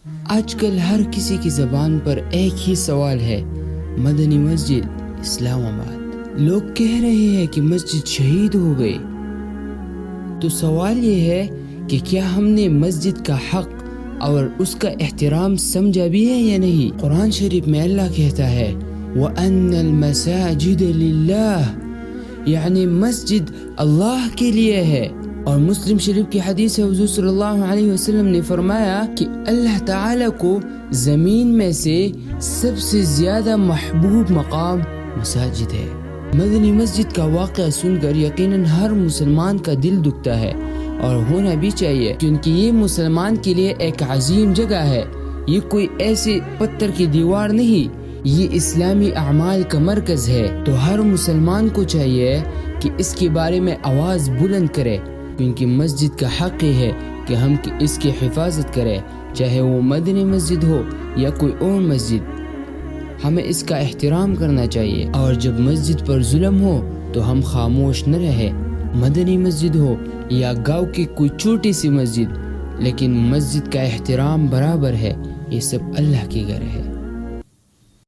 آج کل ہر کسی کی زبان پر ایک ہی سوال ہے، مدنی مسجد اسلام آباد۔ لوگ کہہ رہے ہیں کہ مسجد شہید ہو گئی، تو سوال یہ ہے کہ کیا ہم نے مسجد کا حق اور اس کا احترام سمجھا بھی ہے یا نہیں؟ قرآن شریف میں اللہ کہتا ہے وَأَنَّ الْمَسَاجِدَ لِلَّهِ، یعنی مسجد اللہ کے لیے ہے۔ اور مسلم شریف کی حدیث ہے، حضور صلی اللہ علیہ وسلم نے فرمایا کہ اللہ تعالیٰ کو زمین میں سے سب سے زیادہ محبوب مقام مساجد ہے۔ مدنی مسجد کا واقعہ سن کر یقیناً ہر مسلمان کا دل دکھتا ہے، اور ہونا بھی چاہیے، کیونکہ یہ مسلمان کے لیے ایک عظیم جگہ ہے۔ یہ کوئی ایسی پتھر کی دیوار نہیں، یہ اسلامی اعمال کا مرکز ہے۔ تو ہر مسلمان کو چاہیے کہ اس کے بارے میں آواز بلند کرے، کیونکہ مسجد کا حق ہے کہ ہم اس کی حفاظت کریں، چاہے وہ مدنی مسجد ہو یا کوئی اور مسجد۔ ہمیں اس کا احترام کرنا چاہیے، اور جب مسجد پر ظلم ہو تو ہم خاموش نہ رہیں۔ مدنی مسجد ہو یا گاؤں کی کوئی چھوٹی سی مسجد، لیکن مسجد کا احترام برابر ہے۔ یہ سب اللہ کی گھر ہے۔